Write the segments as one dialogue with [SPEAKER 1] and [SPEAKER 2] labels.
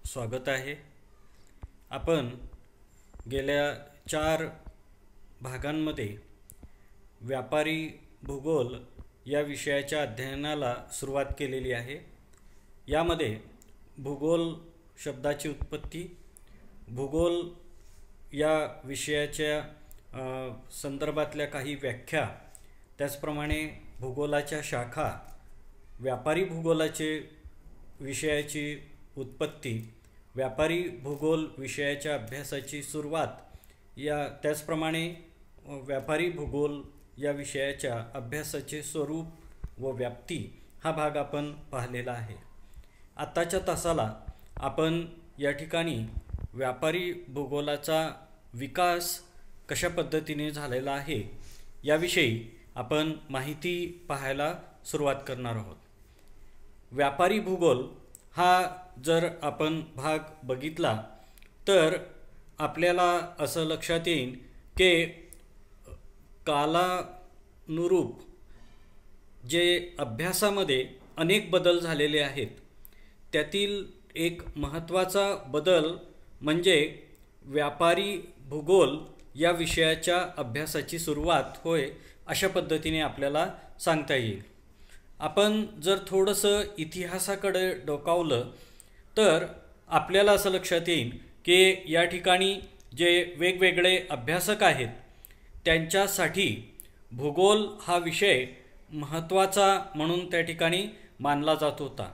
[SPEAKER 1] स्वागत आहे। आपण गेल्या 4 भागांमध्ये व्यापारी भूगोल या विषयाच्या अध्ययनाला सुरुवात केलेली आहे। यामध्ये भूगोल शब्दाची उत्पत्ती, भूगोल या विषयाच्या संदर्भातल्या काही व्याख्या, त्याचप्रमाणे भूगोलाच्या शाखा, व्यापारी भूगोलाचे विषयाची उत्पत्ती, व्यापारी भूगोल विषयाच्या अभ्यासाची सुरुवात, त्याचप्रमाणे व्यापारी भूगोल या विषयाच्या अभ्यासाचे स्वरूप व व्याप्ती हा भाग आपण पाहिलेला आहे। आत्ताच्या तासाला आपण या ठिकाणी व्यापारी भूगोलाचा विकास कशा पद्धतीने झालेला आहे याविषयी आपण माहिती पाहायला सुरुवात करणार आहोत। व्यापारी भूगोल हा जर आपण भाग बघितला तर आपल्याला असं लक्षात येईल की कालानुरूप जे अभ्यासामध्ये अनेक बदल झालेले आहेत, त्यातील एक महत्त्वाचा बदल म्हणजे व्यापारी भूगोल या विषयाच्या अभ्यासाची सुरुवात होय अशा पद्धतीने आपल्याला सांगता येईल। आपण जर थोडंसं इतिहासाकडे डोकावलं तर आपल्याला असं लक्षात येईल की या ठिकाणी जे वेगवेगळे अभ्यासक आहेत त्यांच्यासाठी भूगोल हा विषय महत्त्वाचा म्हणून त्या ठिकाणी मानला जात होता।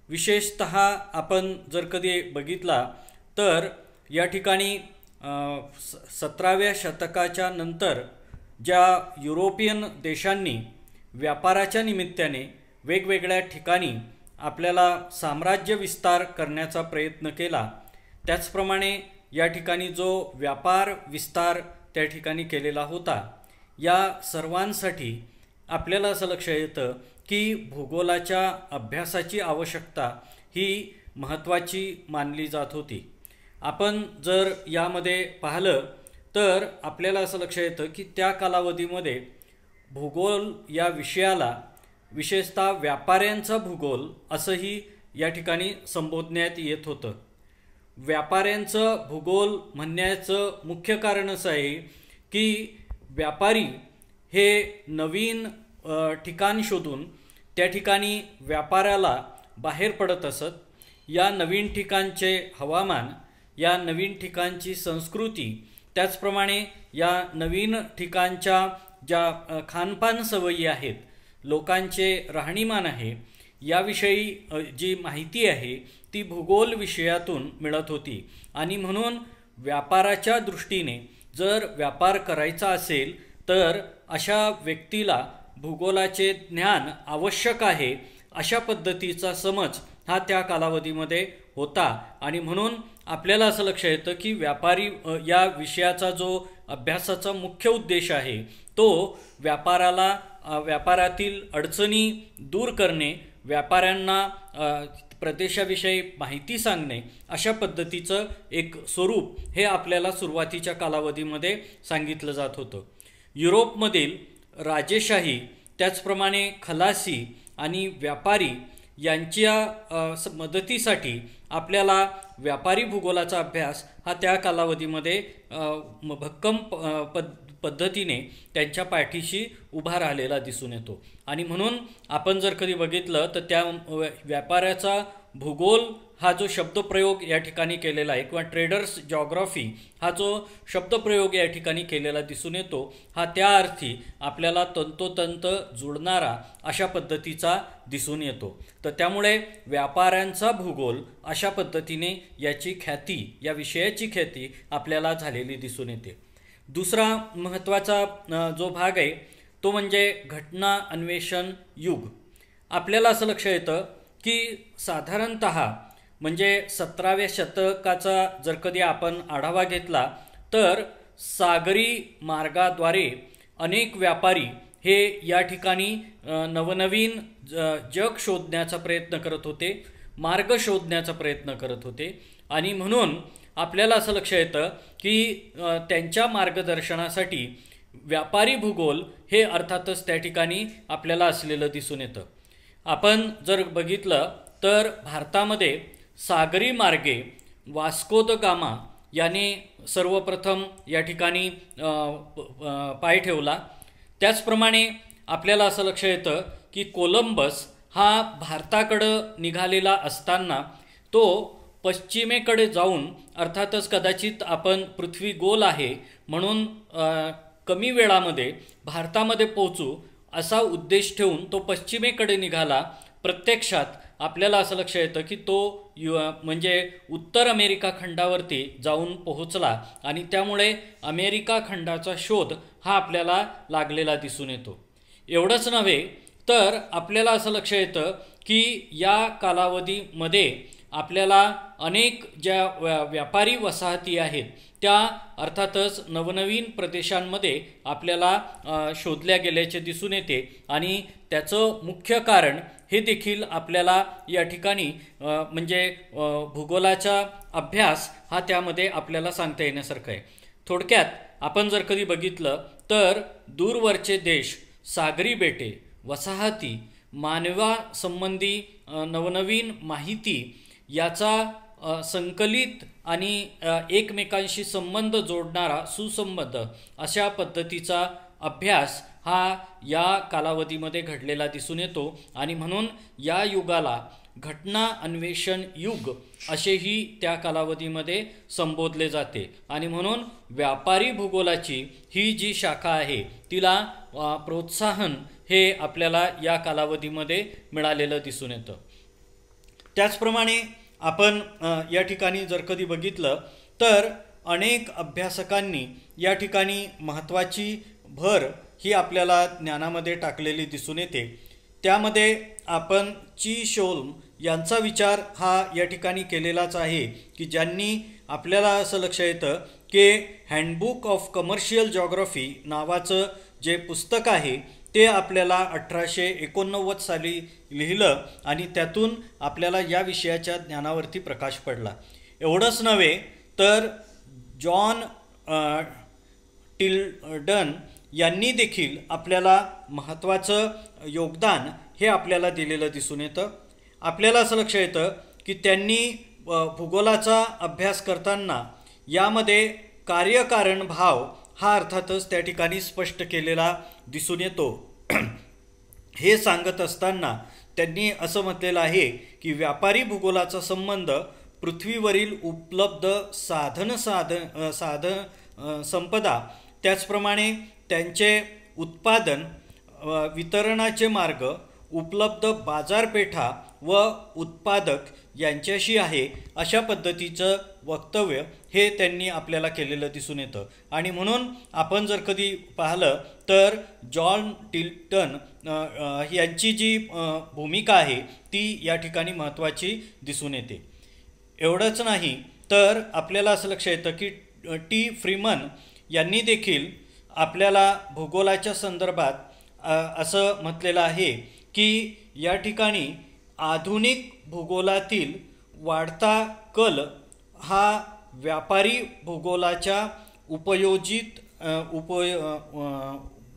[SPEAKER 1] विशेषतः आपण जर कधी बघितला तर या ठिकाणी 17व्या शतकाच्या नंतर ज्या युरोपियन देशांनी व्यापाराच्या निमित्ताने वेगवेगळ्या ठिकाणी आपल्याला साम्राज्य विस्तार करण्याचा प्रयत्न केला, त्याचप्रमाणे या ठिकाणी जो व्यापार विस्तार त्या ठिकाणी केलेला होता, या सर्वांसाठी आपल्याला असं लक्षात येतं की भूगोलाच्या अभ्यासाची आवश्यकता ही महत्त्वाची मानली जात होती। आपण जर यामध्ये पाहिलं तर आपल्याला असं लक्षात येतं की त्या कालावधीमध्ये भूगोल या विषयाला विशेषतः व्यापाऱ्यांचा भूगोल असंही या ठिकाणी संबोधण्यात येत होतं। व्यापाऱ्यांचं भूगोल म्हणण्याचं मुख्य कारण असं आहे की व्यापारी हे नवीन ठिकाण शोधून त्या ठिकाणी व्यापाराला बाहेर पडत असत। या नवीन ठिकाणचे हवामान, या नवीन ठिकाणची संस्कृती, त्याचप्रमाणे या नवीन ठिकाणच्या ज्या खानपान सवयी आहेत, लोकांचे राहणीमान आहे, याविषयी जी माहिती आहे ती भूगोल विषयातून मिळत होती। आणि म्हणून व्यापाराच्या दृष्टीने जर व्यापार करायचा असेल तर अशा व्यक्तीला भूगोलाचे ज्ञान आवश्यक आहे अशा पद्धतीचा समज हा त्या कालावधीमध्ये होता। आणि म्हणून आपल्याला असं लक्षात येतं की व्यापारी या विषयाचा जो अभ्यासाचा मुख्य उद्देश आहे तो व्यापारातील अडचणी दूर करणे, व्यापाऱ्यांना प्रदेशाविषयी माहिती सांगणे, अशा पद्धतीचं एक स्वरूप हे आपल्याला सुरुवातीच्या कालावधीमध्ये सांगितलं जात होतं। युरोपमधील राजेशाही, त्याचप्रमाणे खलासी आणि व्यापारी यांच्या मदतीसाठी आपल्याला व्यापारी भूगोलाचा अभ्यास हा त्या कालावधीमध्ये भक्कम पद्धतीने त्यांच्या पाठीशी उभा राहिलेला दिसून येतो। आणि म्हणून आपण जर कधी बघितलं तर त्या व्यापाऱ्याचा भूगोल हा जो शब्दप्रयोग या ठिकाणी केलेला आहे किंवा ट्रेडर्स जॉग्राफी हा जो शब्दप्रयोग या ठिकाणी केलेला दिसून येतो, हा त्या अर्थी आपल्याला तंतोतंत जुळणारा अशा पद्धतीचा दिसून येतो। तर त्यामुळे व्यापाऱ्यांचा भूगोल अशा पद्धतीने याची ख्याती, या विषयाची ख्याती आपल्याला झालेली दिसून येते। दुसरा महत्त्वाचा जो भाग आहे तो म्हणजे घटना अन्वेषण युग। आपल्याला असं लक्षात येतं की साधारणतः म्हणजे 17व्या शतकाचा जर कधी आपण आढावा घेतला तर सागरी मार्गाद्वारे अनेक व्यापारी हे या ठिकाणी नवनवीन जग शोधण्याचा प्रयत्न करत होते, मार्ग शोधण्याचा प्रयत्न करत होते। आणि म्हणून आपल्याला असं लक्षात येतं की त्यांच्या मार्गदर्शनासाठी व्यापारी भूगोल हे अर्थातच त्या ठिकाणी आपल्याला असलेलं दिसून येतं। आपण जर बघितलं तर भारतामध्ये सागरी मार्गे वास्को द गामा याने सर्वप्रथम या ठिकाणी पाय ठेवला. त्याचप्रमाणे आपल्याला असं लक्ष येतं की कोलंबस हा भारताकडं निघालेला असताना तो पश्चिमेकडे जाऊन, अर्थातच कदाचित आपण पृथ्वी गोल आहे म्हणून कमी वेळामध्ये भारतामध्ये पोहोचू असा उद्देश ठेवून तो पश्चिमेकडे निघाला. प्रत्यक्षात आपल्याला असं लक्ष येतं की तो म्हणजे उत्तर अमेरिका खंडावरती जाऊन पोहोचला आणि त्यामुळे अमेरिका खंडाचा शोध हा आपल्याला लागलेला दिसून येतो. एवढंच नव्हे तर आपल्याला असं लक्ष येतं की या कालावधीमध्ये आपल्याला अनेक ज्या व्यापारी वसाहती आहेत त्या अर्थातच नवनवीन प्रदेशांमध्ये आपल्याला शोधल्या गेल्याचे दिसून येते आणि त्याचं मुख्य कारण हे देखील आपल्याला या ठिकाणी म्हणजे भूगोलाचा अभ्यास हा त्यामध्ये आपल्याला सांगता येण्यासारखं आहे. थोडक्यात आपण जर कधी बघितलं तर दूरवरचे देश, सागरी बेटे, वसाहती, मानवासंबंधी नवनवीन माहिती याचा संकलित आणि एकमेकांशी संबंध जोडणारा सुसंबद्ध अशा पद्धतीचा अभ्यास हा या कालावधीमध्ये घडलेला दिसून येतो आणि म्हणून या युगाला घटना अन्वेषण युग असेही त्या कालावधीमध्ये संबोधले जाते आणि म्हणून व्यापारी भूगोलाची ही जी शाखा आहे तिला प्रोत्साहन हे आपल्याला या कालावधीमध्ये मिळालेलं दिसून येतं. त्याचप्रमाणे आपण या ठिकाणी जर कधी बघितलं तर अनेक अभ्यासकांनी या ठिकाणी महत्त्वाची भर ही आपल्याला ज्ञानामध्ये टाकलेली दिसून येते. त्यामध्ये आपण ची शोल्म यांचा विचार हा या ठिकाणी केलेलाच आहे की ज्यांनी आपल्याला असं लक्ष येतं की हँडबुक ऑफ कमर्शियल जॉग्राफी नावाचं जे पुस्तक आहे ते आपल्याला 1889 साली लिहिलं आणि त्यातून आपल्याला या विषयाच्या ज्ञानावरती प्रकाश पडला. एवढंच नव्हे तर जॉन टिल्डन यांनी देखील आपल्याला महत्त्वाचं योगदान हे आपल्याला दिलेलं दिसून येतं. आपल्याला असं लक्ष येतं की त्यांनी भूगोलाचा अभ्यास करताना यामध्ये कार्यकारण भाव हा अर्थातच त्या ठिकाणी स्पष्ट केलेला दिसून येतो. हे सांगत असताना त्यांनी असं म्हटलेलं आहे की व्यापारी भूगोलाचा संबंध पृथ्वीवरील उपलब्ध संपदा, त्याचप्रमाणे त्यांचे उत्पादन, वितरणाचे मार्ग, उपलब्ध बाजारपेठा व उत्पादक यांच्याशी आहे अशा पद्धतीचं वक्तव्य हे त्यांनी आपल्याला केलेलं दिसून येतं. आणि म्हणून आपण जर कधी पाहिलं तर जॉन टिल्टन यांची जी भूमिका आहे ती या ठिकाणी महत्त्वाची दिसून येते. एवढंच नाही तर आपल्याला असं लक्ष येतं की टी फ्रीमन यांनी देखील आपल्याला भूगोलाच्या संदर्भात असं म्हटलेलं आहे की या ठिकाणी आधुनिक भूगोलातील वाढता कल हा व्यापारी भूगोलाच्या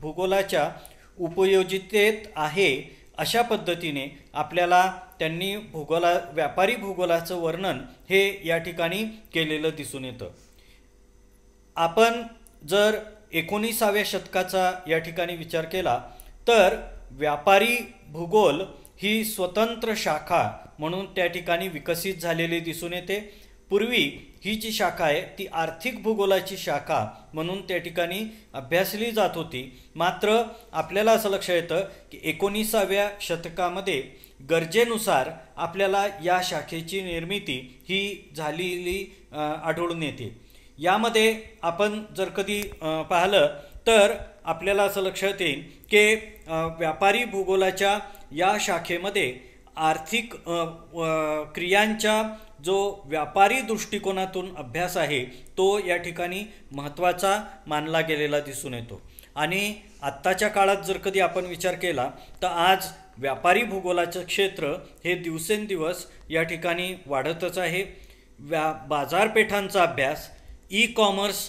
[SPEAKER 1] भूगोलाच्या उपयोजितेत आहे अशा पद्धतीने आपल्याला त्यांनी व्यापारी भूगोलाचं वर्णन हे या ठिकाणी केलेलं दिसून येतं. आपण जर 19व्या शतकाचा या ठिकाणी विचार केला तर व्यापारी भूगोल ही स्वतंत्र शाखा म्हणून त्या ठिकाणी विकसित झालेली दिसून येते. पूर्वी ही जी शाखा आहे ती आर्थिक भूगोलाची शाखा म्हणून त्या ठिकाणी अभ्यासली जात होती. मात्र आपल्याला असं लक्ष येतं की 19व्या शतकामध्ये गरजेनुसार आपल्याला या शाखेची निर्मिती ही झालेली आढळून येते. यामध्ये आपण जर कधी पाहिलं तर आपल्याला असं लक्षात येईल की व्यापारी भूगोलाच्या या शाखेमध्ये आर्थिक क्रियांचा जो व्यापारी दृष्टिकोनातून अभ्यास आहे तो या ठिकाणी महत्त्वाचा मानला गेलेला दिसून येतो. आणि आत्ताच्या काळात जर कधी आपण विचार केला तर आज व्यापारी भूगोलाचं क्षेत्र हे दिवसेंदिवस या ठिकाणी वाढतच आहे. बाजारपेठांचा अभ्यास, ई कॉमर्स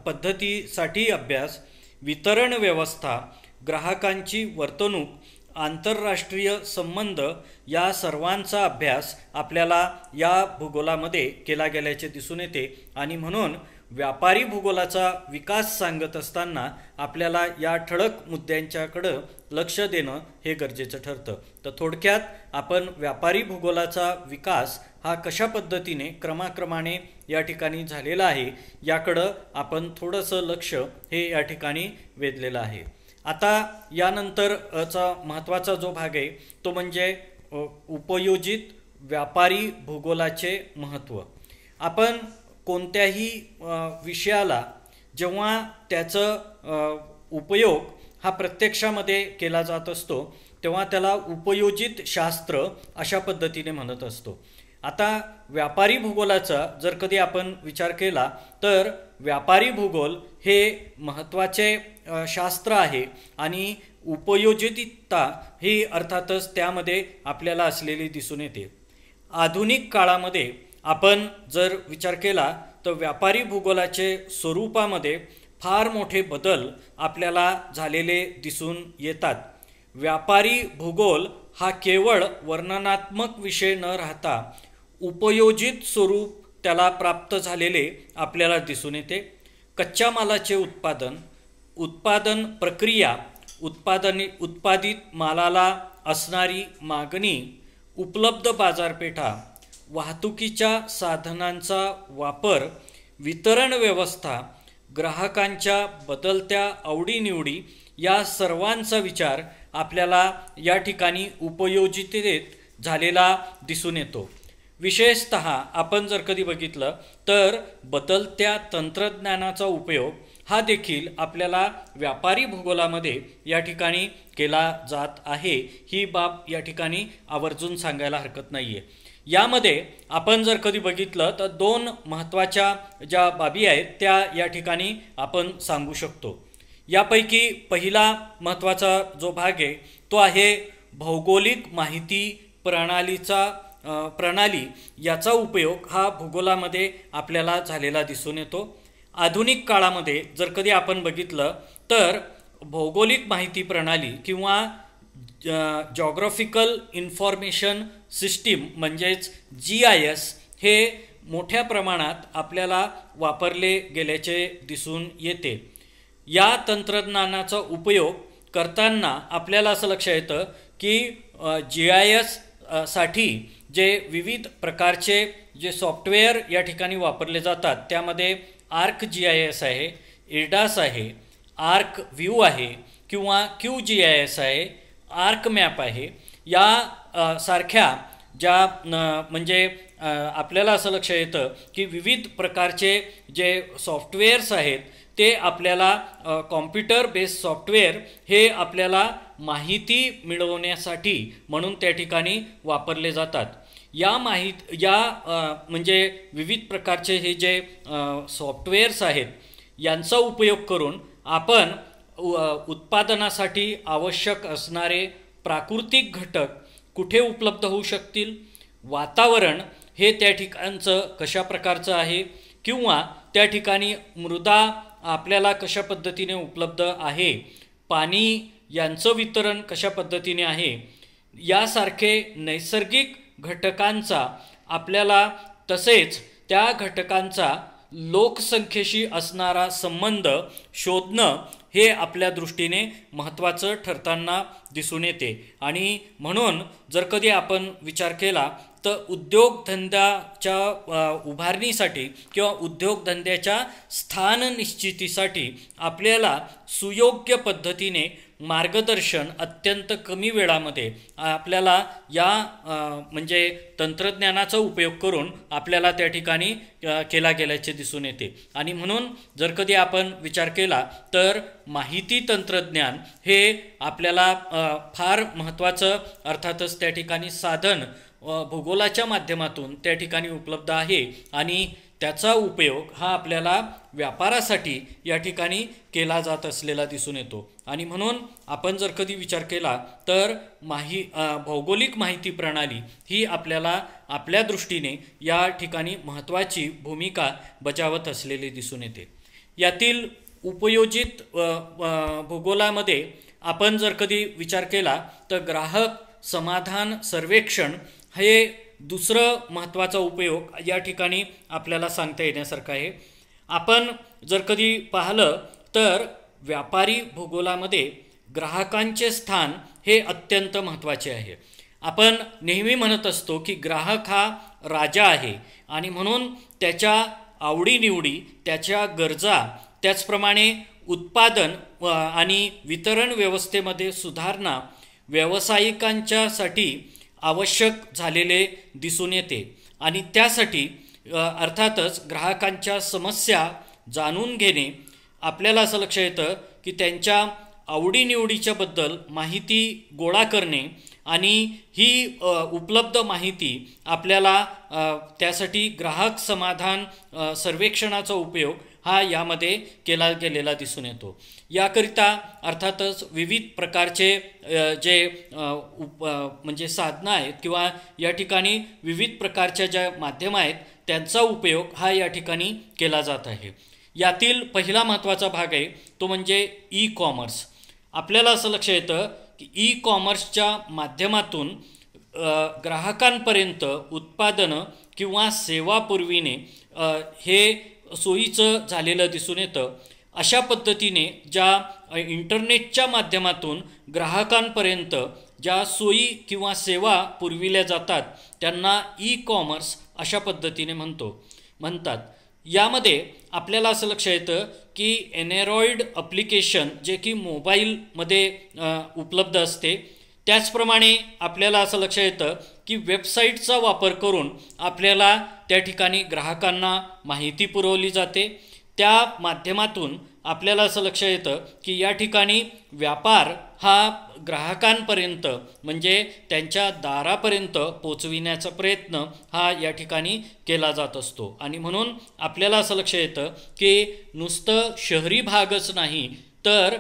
[SPEAKER 1] पद्धतीसाठी अभ्यास, वितरण व्यवस्था, ग्राहकांची वर्तणूक आंतरराष्ट्रीय संबंध या सर्वांचा अभ्यास आपल्याला या भूगोलामध्ये केला गेल्याचे दिसून येते आणि म्हणून व्यापारी भूगोलाचा विकास सांगत असताना आपल्याला या ठळक मुद्द्यांच्याकडं लक्ष देणं हे गरजेचं ठरतं. तर थोडक्यात आपण व्यापारी भूगोलाचा विकास हा कशा पद्धतीने क्रमाक्रमाने या ठिकाणी झालेला आहे याकडं आपण थोडंसं लक्ष हे या ठिकाणी वेधलेलं आहे. आता यानंतरचा महत्त्वाचा जो भाग आहे तो म्हणजे उपयोजित व्यापारी भूगोलाचे महत्त्व. आपण कोणत्याही विषयाला जेव्हा त्याचं उपयोग हा प्रत्यक्षामध्ये केला जात असतो तेव्हा त्याला उपयोजित शास्त्र अशा पद्धतीने म्हणत असतो. आता व्यापारी भूगोलाचा जर कधी आपण विचार केला तर व्यापारी भूगोल हे महत्त्वाचे शास्त्र आहे आणि उपयोजितता ही अर्थातच त्यामध्ये आपल्याला असलेली दिसून येते. आधुनिक काळामध्ये आपण जर विचार केला तर व्यापारी भूगोलाचे स्वरूपामध्ये फार मोठे बदल आपल्याला झालेले दिसून येतात. व्यापारी भूगोल हा केवळ वर्णनात्मक विषय न राहता उपयोजित स्वरूप त्याला प्राप्त झालेले आपल्याला दिसून येते. कच्च्या मालाचे उत्पादन प्रक्रिया, उत्पादित मालाला असणारी मागणी, उपलब्ध बाजारपेठा, वाहतुकीच्या साधनांचा वापर, वितरण व्यवस्था, ग्राहकांच्या बदलत्या आवडीनिवडी या सर्वांचा विचार आपल्याला या ठिकाणी उपयोजितेत झालेला दिसून येतो. विशेषतः आपण जर कधी बघितलं तर बदलत्या तंत्रज्ञानाचा उपयोग हा देखील आपल्याला व्यापारी भूगोलामध्ये या ठिकाणी केला जात आहे. ही बाब या ठिकाणी आवर्जून सांगायला हरकत नाही आहे. यामध्ये आपण जर कधी बघितलं तर दोन महत्त्वाच्या ज्या बाबी आहेत त्या या ठिकाणी आपण सांगू शकतो. यापैकी पहिला महत्त्वाचा जो भाग आहे तो आहे भौगोलिक माहिती प्रणाली याचा उपयोग हा भूगोलामध्ये आपल्याला झालेला दिसून येतो. आधुनिक काळामध्ये जर कधी आपण बघितलं तर भौगोलिक माहिती प्रणाली किंवा जॉग्राफिकल इन्फॉर्मेशन सिस्टीम म्हणजेच GIS हे मोठ्या प्रमाणात आपल्याला वापरले गेल्याचे दिसून येते. या तंत्रज्ञानाचा उपयोग करताना आपल्याला असं लक्षात येतं की GIS साठी जे विविध प्रकारचे जे सॉफ्टवेअर या ठिकाणी वापरले जातात त्यामध्ये ArcGIS आहे, IRDAS आहे, ArcView आहे किंवा QGIS आहे, ArcMap आहे. या सारख्या ज्या म्हणजे आपल्याला असं लक्षात येतं की विविध प्रकारचे जे सॉफ्टवेअर्स आहेत ते आपल्याला कॉम्प्युटर बेस्ड सॉफ्टवेअर हे आपल्याला माहिती मिळवण्यासाठी म्हणून त्या ठिकाणी वापरले जातात. या म्हणजे विविध प्रकारचे हे जे सॉफ्टवेअर्स आहेत यांचा उपयोग करून आपण उत्पादनासाठी आवश्यक असणारे प्राकृतिक घटक कुठे उपलब्ध होऊ शकतील, वातावरण हे त्या ठिकाणचं कशा प्रकारचं आहे किंवा त्या ठिकाणी मृदा आपल्याला कशा पद्धतीने उपलब्ध आहे, पाणी यांचं वितरण कशा पद्धतीने आहे, यासारखे नैसर्गिक घटकांचा आपल्याला तसेच त्या घटकांचा लोकसंख्येशी असणारा संबंध शोधणं हे आपल्या दृष्टीने महत्त्वाचं ठरताना दिसून येते. आणि म्हणून जर कधी आपण विचार केला तर उद्योगधंद्याच्या उभारणीसाठी किंवा उद्योगधंद्याच्या स्थान निश्चितीसाठी आपल्याला सुयोग्य पद्धतीने मार्गदर्शन अत्यंत कमी वेळामध्ये आपल्याला या म्हणजे तंत्रज्ञानाचा उपयोग करून आपल्याला त्या ठिकाणी केला गेल्याचे दिसून येते. आणि म्हणून जर कधी आपण विचार केला तर माहिती तंत्रज्ञान हे आपल्याला फार महत्त्वाचं अर्थातच त्या ठिकाणी साधन भूगोलाच्या माध्यमातून त्या ठिकाणी उपलब्ध आहे आणि त्याचा उपयोग हा आपल्याला व्यापारासाठी या ठिकाणी केला जात असलेला दिसून येतो. आणि म्हणून आपण जर कधी विचार केला तर भौगोलिक माहिती प्रणाली ही आपल्याला आपल्या दृष्टीने या ठिकाणी महत्त्वाची भूमिका बजावत असलेली दिसून येते. यातील उपयोजित भूगोलामध्ये आपण जर कधी विचार केला तर ग्राहक समाधान सर्वेक्षण हे दुसरं महत्त्वाचा उपयोग या ठिकाणी आपल्याला सांगता येण्यासारखं आहे. आपण जर कधी पाहिलं तर व्यापारी भूगोलामध्ये ग्राहकांचे स्थान हे अत्यंत महत्त्वाचे आहे. आपण नेहमी म्हणत असतो की ग्राहक हा राजा आहे आणि म्हणून त्याच्या आवडीनिवडी, त्याच्या गरजा, त्याचप्रमाणे उत्पादन आणि वितरण व्यवस्थेमध्ये सुधारणा व्यावसायिकांच्यासाठी आवश्यक झालेले दिसून येते आणि त्यासाठी अर्थातच ग्राहकांच्या समस्या जाणून घेणे, आपल्याला असं लक्षात येतं की त्यांच्या आवडीनिवडीच्याबद्दल माहिती गोळा करणे आणि ही उपलब्ध माहिती आपल्याला त्यासाठी ग्राहक समाधान सर्वेक्षणाचा उपयोग हा यामध्ये केला गेलेला दिसून येतो. याकरिता अर्थातच विविध प्रकारचे जे म्हणजे साधनं आहेत किंवा या ठिकाणी विविध प्रकारच्या ज्या माध्यमं आहेत त्यांचा उपयोग हा या ठिकाणी केला जात आहे. यातील पहिला महत्त्वाचा भाग आहे तो म्हणजे ई कॉमर्स. आपल्याला असं लक्षात येतं की ई कॉमर्सच्या माध्यमातून ग्राहकांपर्यंत उत्पादनं किंवा सेवा पुरविणे हे सोयीचं झालेलं दिसून येतं. अशा पद्धतीने ज्या इंटरनेटच्या माध्यमातून ग्राहकांपर्यंत ज्या सोयी किंवा सेवा पुरविल्या जातात त्यांना ई कॉमर्स अशा पद्धतीने म्हणतात. यामध्ये आपल्याला असं लक्षात येतं की एनड्रॉइड ॲप्लिकेशन जे की मोबाईलमध्ये उपलब्ध असते, त्याचप्रमाणे आपल्याला असं लक्षात येतं की वेबसाईटचा वापर करून आपल्याला त्या ठिकाणी ग्राहकांना माहिती पुरवली जाते. त्या माध्यमातून आपल्याला असं लक्षात येतं की या ठिकाणी व्यापार हा ग्राहकांपर्यंत म्हणजे त्यांच्या दारापर्यंत पोचविण्याचा प्रयत्न हा या ठिकाणी केला जात असतो आणि म्हणून आपल्याला असं लक्षात येतं की नुसतं शहरी भागच नाही तर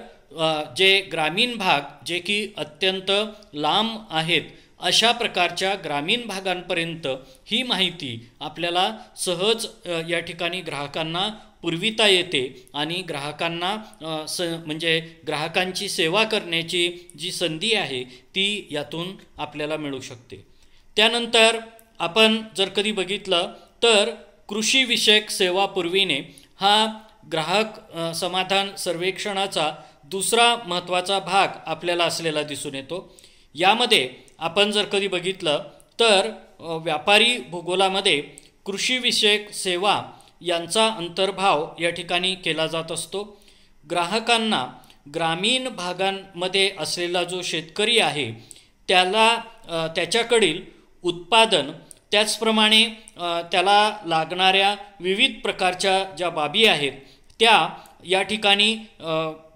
[SPEAKER 1] जे ग्रामीण भाग जे की अत्यंत लांब आहेत अशा प्रकारच्या ग्रामीण भागांपर्यंत ही माहिती आपल्याला सहज या ठिकाणी ग्राहकांना पुरविता येते आणि ग्राहकांना म्हणजे ग्राहकांची सेवा करण्याची जी संधी आहे ती यातून आपल्याला मिळू शकते. त्यानंतर आपण जर कधी बघितलं तर कृषीविषयक सेवा पुरविणे हा ग्राहक समाधान सर्वेक्षणाचा दुसरा महत्त्वाचा भाग आपल्याला असलेला दिसून येतो. यामध्ये आपण जर कधी बघितलं तर व्यापारी भूगोलामध्ये कृषीविषयक सेवा यांचा अंतर्भाव या ठिकाणी केला जात असतो. ग्राहकांना ग्रामीण भागांमध्ये असलेला जो शेतकरी आहे त्याच्याकडील उत्पादन, त्याचप्रमाणे त्याला लागणाऱ्या विविध प्रकारच्या ज्या बाबी आहेत त्या या ठिकाणी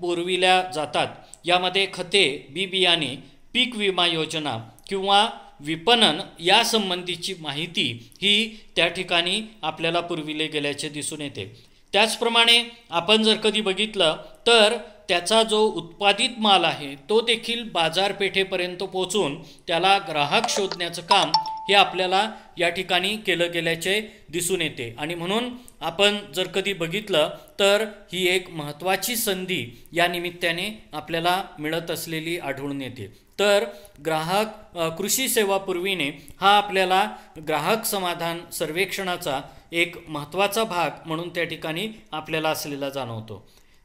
[SPEAKER 1] पुरविल्या जातात. यामध्ये खते, बी बियाणे, पीक विमा योजना किंवा विपणन यासंबंधीची माहिती ही त्या ठिकाणी आपल्याला पुरविले गेल्याचे दिसून येते. त्याचप्रमाणे आपण जर कधी बघितलं तर त्याचा जो उत्पादित माल आहे तो देखील बाजारपेठेपर्यंत पोहोचून त्याला ग्राहक शोधण्याचं काम हे आपल्याला या ठिकाणी केलं गेल्याचे दिसून येते आणि म्हणून आपण जर कधी बघितलं तर ही एक महत्त्वाची संधी या निमित्ताने आपल्याला मिळत असलेली आढळून येते. तर ग्राहक कृषी सेवा पुरविणे हा आपल्याला ग्राहक समाधान सर्वेक्षणाचा एक महत्त्वाचा भाग म्हणून त्या ठिकाणी आपल्याला असलेला जाणवतो.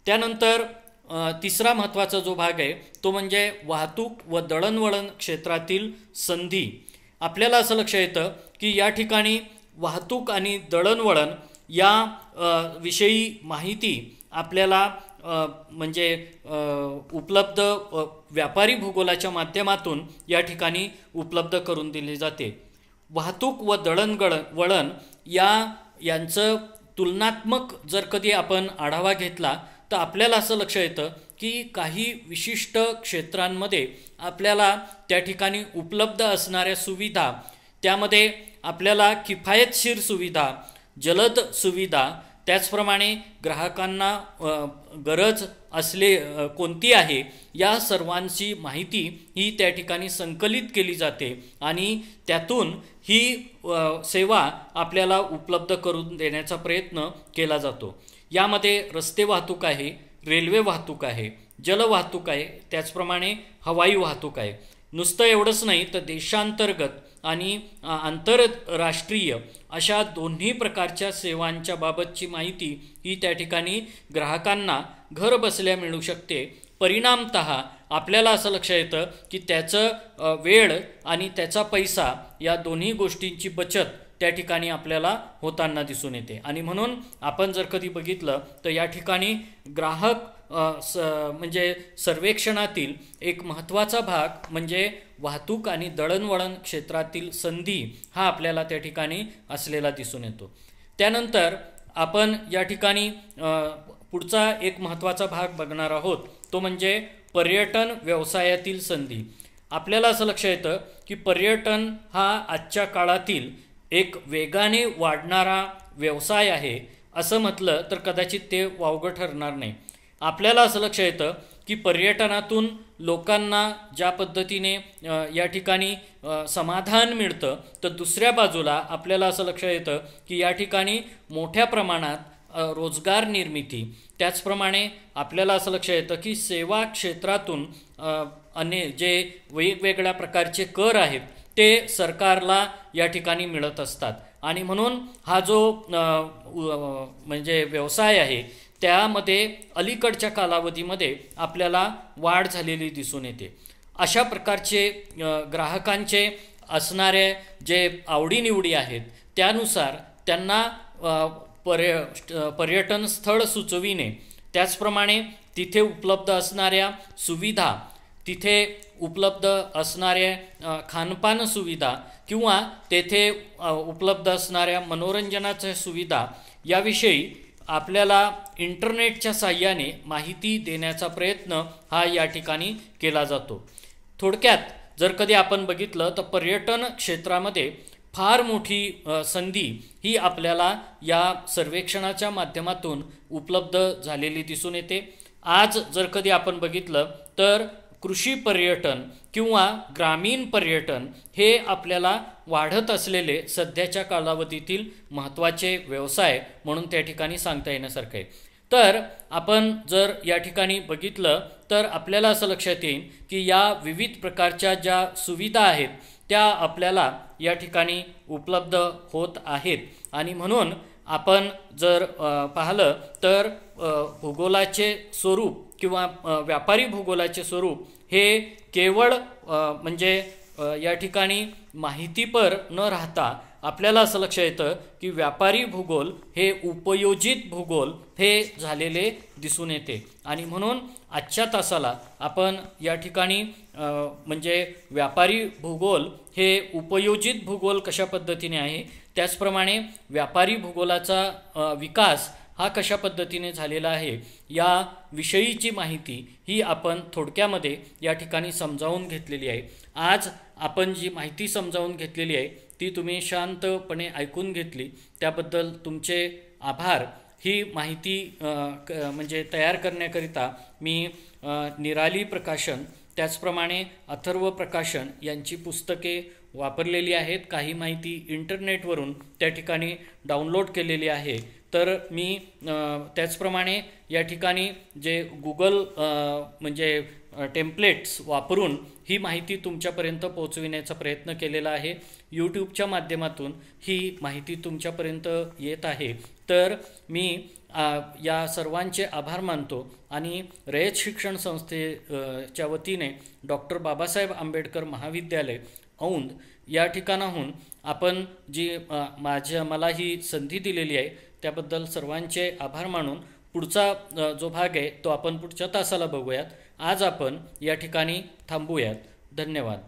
[SPEAKER 1] त्यानंतर तिसरा महत्त्वाचा जो भाग आहे तो म्हणजे वाहतूक व दळणवळण क्षेत्रातील संधी. आपल्याला असं लक्षात येतं की या ठिकाणी वाहतूक आणि दळणवळण या विषयी माहिती आपल्याला म्हणजे उपलब्ध व्यापारी भूगोलाच्या माध्यमातून या ठिकाणी उपलब्ध करून दिली जाते. वाहतूक व दळणवळण यांचं तुलनात्मक जर कधी आपण आढावा घेतला तर आपल्याला असं लक्षात येतं की काही विशिष्ट क्षेत्रांमध्ये आपल्याला त्या ठिकाणी उपलब्ध असणाऱ्या सुविधा, त्यामध्ये आपल्याला किफायतशीर सुविधा, जलद सुविधा, त्याचप्रमाणे ग्राहकांना गरज कोणती आहे या सर्वांची माहिती ही त्या ठिकाणी संकलित केली जाते आणि त्यातून ही सेवा आपल्याला उपलब्ध करून देण्याचा प्रयत्न केला जातो. यामध्ये रस्ते वाहतूक आहे, रेल्वे वाहतूक आहे, जलवाहतूक आहे, त्याचप्रमाणे हवाई वाहतूक आहे. नुसतं एवढंच नाही तर देशांतर्गत आणि आंतरराष्ट्रीय अशा दोन्ही प्रकारच्या सेवांच्या बाबतची माहिती ही त्या ठिकाणी ग्राहकांना घर बसल्या मिळू शकते. परिणामतः आपल्याला असं लक्षात येतं की त्याचं वेळ आणि त्याचा पैसा या दोन्ही गोष्टींची बचत त्या ठिकाणी आपल्याला होताना दिसून येते. आणि म्हणून आपण जर कधी बघितलं तर या ठिकाणी ग्राहक म्हणजे सर्वेक्षणातील एक महत्त्वाचा भाग म्हणजे वाहतूक आणि दळणवळण क्षेत्रातील संधी हा आपल्याला त्या ठिकाणी असलेला दिसून येतो. त्यानंतर आपण या ठिकाणी पुढचा एक महत्त्वाचा भाग बघणार आहोत, तो म्हणजे पर्यटन व्यवसायातील संधी. आपल्याला असं लक्षात येतं की पर्यटन हा आजच्या काळातील एक वेगाने वाढणारा व्यवसाय आहे. असं म्हटलं तर कदाचित ते वावगं ठरणार नाही. आपल्याला असं लक्षात येतं की पर्यटनातून लोकांना ज्या पद्धतीने या ठिकाणी समाधान मिळतं, तर दुसऱ्या बाजूला आपल्याला असं लक्षात येतं की या ठिकाणी मोठ्या प्रमाणात रोजगार निर्मिती, त्याचप्रमाणे आपल्याला असं लक्षात येतं की सेवा क्षेत्रातून जे वेगवेगळ्या प्रकारचे कर आहेत ते सरकारला या ठिकाणी मिळत असतात. आणि म्हणून हा जो म्हणजे व्यवसाय आहे त्यामध्ये अलीकडच्या कालावधीमध्ये आपल्याला वाढ झालेली दिसून येते. अशा प्रकारचे ग्राहकांचे असणारे जे आवडीनिवडी आहेत त्यानुसार त्यांना पर्यटन स्थळ सुचविणे, त्याचप्रमाणे तिथे उपलब्ध असणाऱ्या सुविधा, तिथे उपलब्ध असणाऱ्या खानपान सुविधा किंवा तेथे उपलब्ध असणाऱ्या मनोरंजनाच्या सुविधा याविषयी आपल्याला इंटरनेटच्या साहाय्याने माहिती देण्याचा प्रयत्न हा या ठिकाणी केला जातो. थोडक्यात जर कधी आपण बघितलं तर पर्यटन क्षेत्रामध्ये फार मोठी संधी ही आपल्याला या सर्वेक्षणाच्या माध्यमातून उपलब्ध झालेली दिसून येते. आज जर कधी आपण बघितलं तर कृषी पर्यटन किंवा ग्रामीण पर्यटन हे आपल्याला वाढत असलेले सध्याच्या कालावधीतील महत्त्वाचे व्यवसाय म्हणून त्या ठिकाणी सांगता येण्यासारखं आहे. तर आपण जर या ठिकाणी बघितलं तर आपल्याला असं लक्षात येईल की या विविध प्रकारच्या ज्या सुविधा आहेत त्या आपल्याला या ठिकाणी उपलब्ध होत आहेत. आणि म्हणून आपण जर पाहिलं तर भूगोलाचे स्वरूप किंवा व्यापारी भूगोलाचे स्वरूप हे केवळ म्हणजे या ठिकाणी माहितीपर न राहता आपल्याला असं लक्षात येतं की व्यापारी भूगोल हे उपयोजित भूगोल हे झालेले दिसून येते. आणि म्हणून आजच्या तासाला आपण या ठिकाणी म्हणजे व्यापारी भूगोल हे उपयोजित भूगोल कशा पद्धतीने आहे, त्याचप्रमाणे व्यापारी भूगोलाचा विकास हा कशा पद्धतीने झालेला आहे या विषयीची माहिती ही आपण थोडक्यामध्ये या ठिकाणी समजावून घेतलेली आहे. आज आपण जी माहिती समजावून घेतलेली आहे ती तुम्ही शांतपणे ऐकून घेतली, त्याबद्दल तुमचे आभार. ही माहिती म्हणजे तयार करण्याकरिता मी निराली प्रकाशन त्याचप्रमाणे अथर्व प्रकाशन यांची पुस्तके वापरलेली आहेत. काही माहिती इंटरनेटवरून त्या ठिकाणी डाउनलोड केलेली आहे. तर मी त्याचप्रमाणे या ठिकाणी जे गुगल म्हणजे टेम्पलेट्स वापरून ही माहिती तुमच्यापर्यंत पोहोचविण्याचा प्रयत्न केलेला आहे. यूट्यूबच्या माध्यमातून ही माहिती तुमच्यापर्यंत येत आहे. तर मी या सर्वांचे आभार मानतो आणि रयत शिक्षण संस्थेच्या वतीने डॉक्टर बाबासाहेब आंबेडकर महाविद्यालय औंध या ठिकाणाहून आपण जी मला ही संधी दिलेली आहे त्याबद्दल सर्वांचे आभार मानून पुढचा जो भाग आहे तो आपण पुढच्या तासाला बघूयात. आज आपण या ठिकाणी थांबूयात. धन्यवाद.